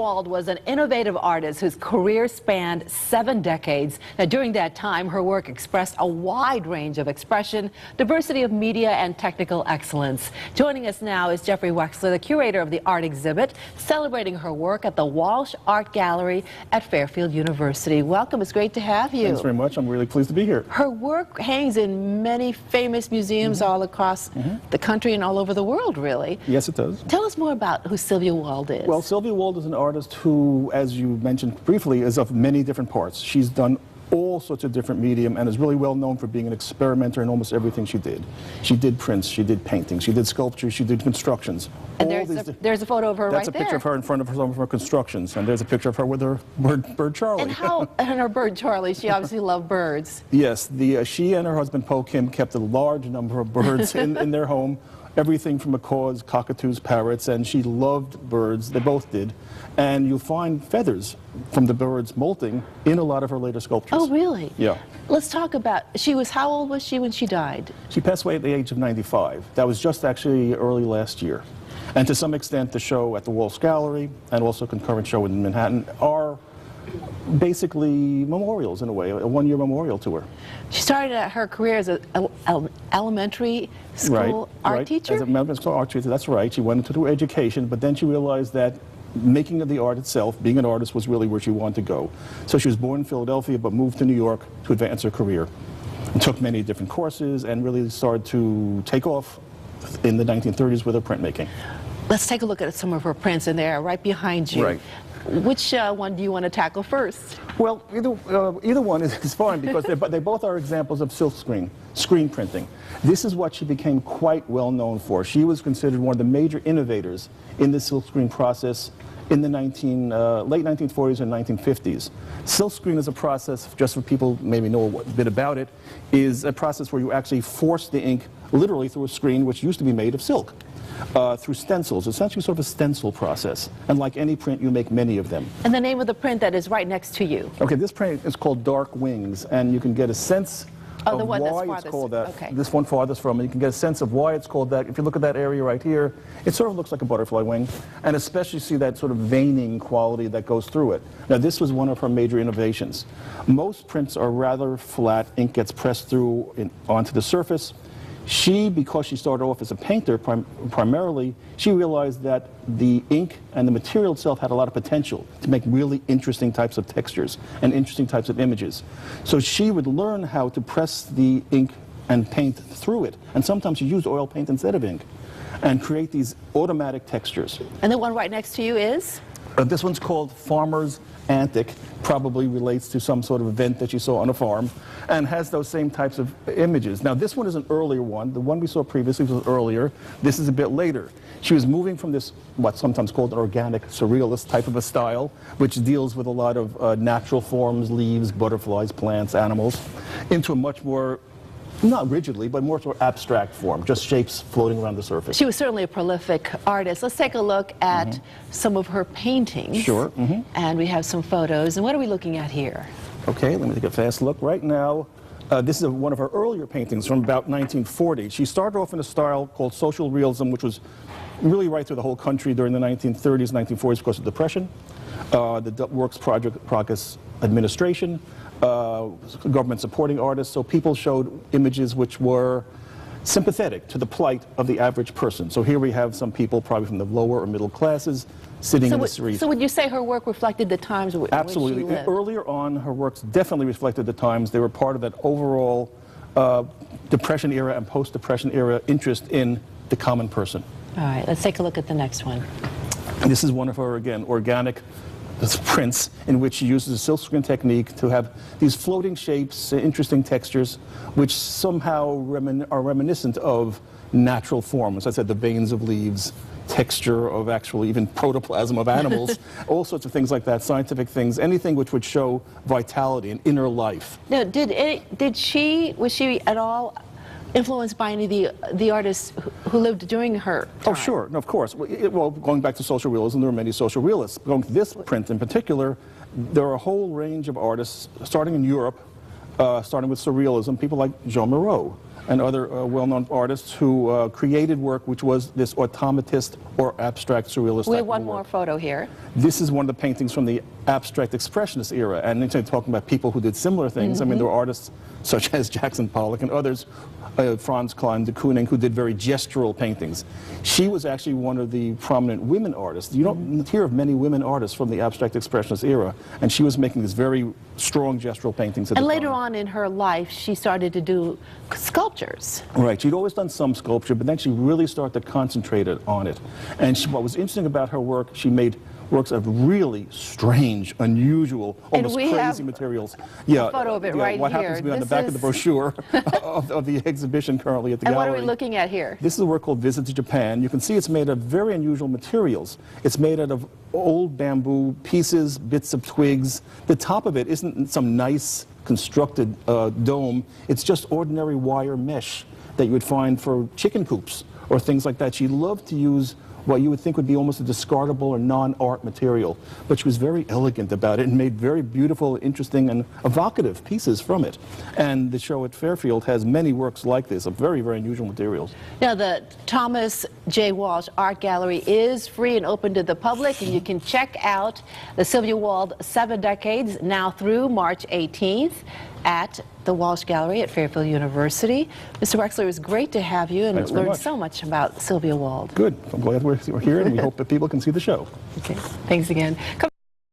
Wald was an innovative artist whose career spanned 7 decades. Now, during that time, her work expressed a wide range of expression, diversity of media, and technical excellence. Joining us now is Jeffrey Wexler, the curator of the art exhibit, celebrating her work at the Walsh Art Gallery at Fairfield University. Welcome. It's great to have you. Thanks very much. I'm really pleased to be here. Her work hangs in many famous museums all across the country and all over the world, really. Yes, it does. Tell us more about who Sylvia Wald is. Well, Sylvia Wald is an artist who, as you mentioned briefly, is of many different parts. She's done all sorts of different medium and is really well known for being an experimenter in almost everything she did. She did prints, she did paintings, she did sculptures, she did constructions. And there's a photo of her right there. That's a picture of her in front of some of her constructions, and there's a picture of her with her bird Charlie. And her bird Charlie, she obviously loved birds. Yes, she and her husband Po Kim kept a large number of birds in their home. Everything from macaws, cockatoos, parrots, and she loved birds. They both did. And you'll find feathers from the birds molting in a lot of her later sculptures. Oh, really? Yeah. Let's talk about, how old was she when she died? She passed away at the age of 95. That was just actually early last year. And to some extent, the show at the Walsh Gallery and also a concurrent show in Manhattan are basically memorials in a way, a one-year memorial to her. She started her career as an elementary school art teacher? As an elementary school art teacher, that's right. She went into education, but then she realized that making of the art itself, being an artist, was really where she wanted to go. So she was born in Philadelphia, but moved to New York to advance her career. And took many different courses and really started to take off in the 1930s with her printmaking. Let's take a look at some of her prints, and they're right behind you. Right. Which one do you want to tackle first? Well, either one is fine because they both are examples of silk screen printing. This is what she became quite well known for. She was considered one of the major innovators in the silk screen process in the late 1940s and 1950s. Silk screen is a process, just for people who maybe know a bit about it, is a process where you actually force the ink literally through a screen which used to be made of silk. Through stencils, essentially sort of a stencil process. And like any print, you make many of them. And the name of the print that is right next to you? Okay, this print is called Dark Wings, and you can get a sense of why it's called that. Okay. This one farthest from it, you can get a sense of why it's called that. If you look at that area right here, it sort of looks like a butterfly wing, and especially see that sort of veining quality that goes through it. Now, this was one of her major innovations. Most prints are rather flat, ink gets pressed through onto the surface. She, because she started off as a painter primarily, she realized that the ink and the material itself had a lot of potential to make really interesting types of textures and interesting types of images. So she would learn how to press the ink and paint through it. And sometimes she used oil paint instead of ink and create these automatic textures. And the one right next to you is? This one's called Farmer's Antic, probably relates to some sort of event that you saw on a farm, and has those same types of images. Now, this one is an earlier one. The one we saw previously was earlier. This is a bit later. She was moving from this, what's sometimes called an organic surrealist type of a style, which deals with a lot of natural forms, leaves, butterflies, plants, animals, into a much more, not rigidly, but more sort of abstract form, just shapes floating around the surface. She was certainly a prolific artist. Let's take a look at some of her paintings. Sure. And we have some photos. And what are we looking at here? Okay, let me take a fast look. Right now, this is one of her earlier paintings from about 1940. She started off in a style called social realism, which was really right through the whole country during the 1930s, 1940s because of depression, the Works Progress Administration, government supporting artists, so people showed images which were sympathetic to the plight of the average person. So here we have some people probably from the lower or middle classes sitting in the street. So would you say her work reflected the times in which she lived? Earlier on, her works definitely reflected the times. They were part of that overall Depression era and post-Depression era interest in the common person. All right, let's take a look at the next one. And this is one of her, again, organic prints in which she uses a silk screen technique to have these floating shapes, interesting textures, which somehow are reminiscent of natural forms. As I said, the veins of leaves, texture of actually even protoplasm of animals, all sorts of things like that, scientific things, anything which would show vitality and inner life. Now, was she at all influenced by any of the artists who lived during her time? Oh, sure. No, of course. Well, going back to social realism, there were many social realists. Going to this print in particular, there are a whole range of artists, starting in Europe, starting with surrealism, people like Jean Moreau, and other well-known artists who created work which was this automatist or abstract surrealist We type have one of more work. photo here. This is one of the paintings from the abstract expressionist era, and then talking about people who did similar things. I mean, there were artists such as Jackson Pollock and others, Franz Klein de Kooning, who did very gestural paintings. She was actually one of the prominent women artists. You don't hear of many women artists from the abstract expressionist era, and she was making these very strong gestural paintings at And the later time. on in her life, she started to do sculptures. Right, she'd always done some sculpture, but then she really started to concentrate on it. And what was interesting about her work, she made works of really strange, unusual, almost we have crazy materials. Yeah, a photo of it right what here. happens to be on the This back of the is- brochure of the exhibition currently at the And gallery. what are we looking at here? This is a work called Visit to Japan. You can see it's made of very unusual materials. It's made out of old bamboo pieces, bits of twigs. The top of it isn't some nice constructed dome. It's just ordinary wire mesh that you would find for chicken coops or things like that. She loved to use what you would think would be almost a discardable or non-art material, but she was very elegant about it and made very beautiful, interesting, and evocative pieces from it. And the show at Fairfield has many works like this of very, very unusual materials. Now, the Thomas J. Walsh Art Gallery is free and open to the public, and you can check out the Sylvia Wald 7 Decades now through March 18th at the Walsh Gallery at Fairfield University. Mr. Wexler, it was great to have you and Thanks very learn much. so much about Sylvia Wald. Good. I'm glad we're here, and we hope that people can see the show. Okay, thanks again.